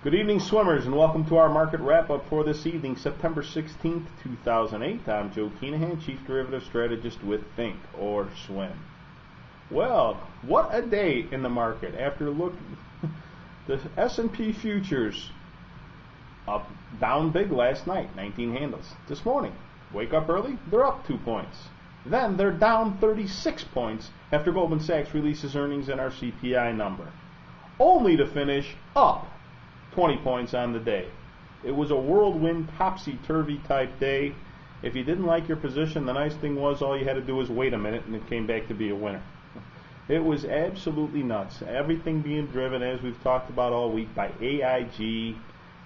Good evening, swimmers, and welcome to our market wrap-up for this evening, September 16th, 2008. I'm Joe Keenahan, Chief Derivative Strategist with thinkorswim. Well, what a day in the market. After looking, the S&P futures up, down big last night, 19 handles. This morning, wake up early, they're up 2 points. Then they're down 36 points after Goldman Sachs releases earnings and our CPI number, only to finish up 20 points on the day. It was a whirlwind, topsy-turvy type day. If you didn't like your position, the nice thing was all you had to do was wait a minute and it came back to be a winner. It was absolutely nuts. Everything being driven, as we've talked about all week, by AIG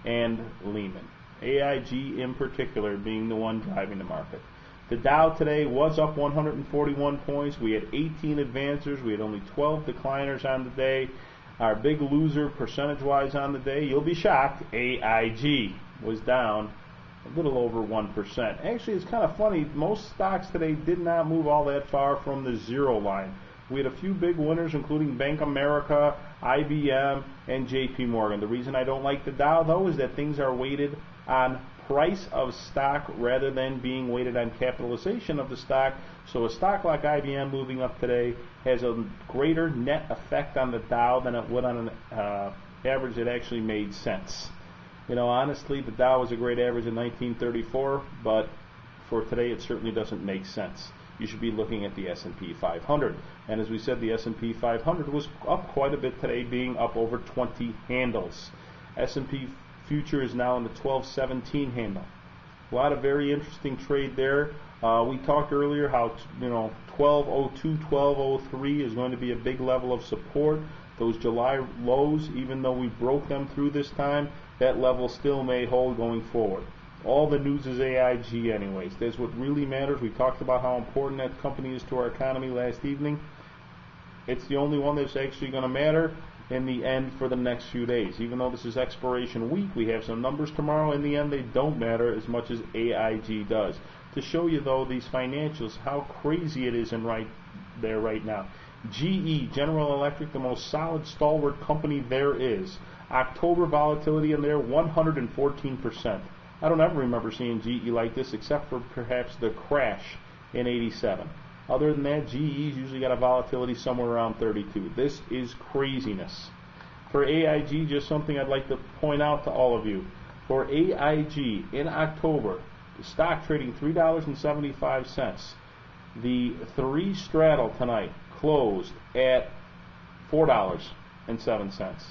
and Lehman. AIG in particular being the one driving the market. The Dow today was up 141 points. We had 18 advancers. We had only 12 decliners on the day. Our big loser percentage-wise on the day, you'll be shocked, AIG was down a little over 1%. Actually, it's kind of funny. Most stocks today did not move all that far from the zero line. We had a few big winners, including Bank of America, IBM, and JP Morgan. The reason I don't like the Dow, though, is that things are weighted on price of stock rather than being weighted on capitalization of the stock. So a stock like IBM moving up today has a greater net effect on the Dow than it would on an average that actually made sense. You know, honestly, the Dow was a great average in 1934, but for today it certainly doesn't make sense. You should be looking at the S&P 500. And as we said, the S&P 500 was up quite a bit today, being up over 20 handles. S&P future is now in the 1217 handle. A lot of very interesting trade there. We talked earlier how 1202, 1203 is going to be a big level of support. Those July lows, even though we broke them through this time, that level still may hold going forward. All the news is AIG anyways. That's what really matters. We talked about how important that company is to our economy last evening. It's the only one that's actually going to matter in the end for the next few days. Even though this is expiration week, we have some numbers tomorrow. In the end, they don't matter as much as AIG does. To show you, though, these financials, how crazy it is in right now. GE, General Electric, the most solid, stalwart company there is. October volatility in there, 114%. I don't ever remember seeing GE like this, except for perhaps the crash in '87. Other than that, GE's usually got a volatility somewhere around 32. This is craziness. For AIG, just something I'd like to point out to all of you. For AIG, in October, the stock trading $3.75. The 3 straddle tonight closed at $4.07.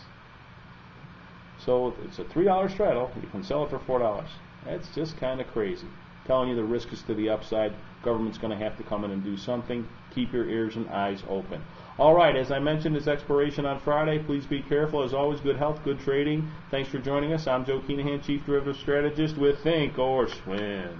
So it's a $3 straddle. You can sell it for $4. That's just kind of crazy. Telling you the risk is to the upside. Government's going to have to come in and do something. Keep your ears and eyes open. All right, as I mentioned, it's expiration on Friday. Please be careful. As always, good health, good trading. Thanks for joining us. I'm Joe Keenahan, Chief Derivative Strategist with thinkorswim.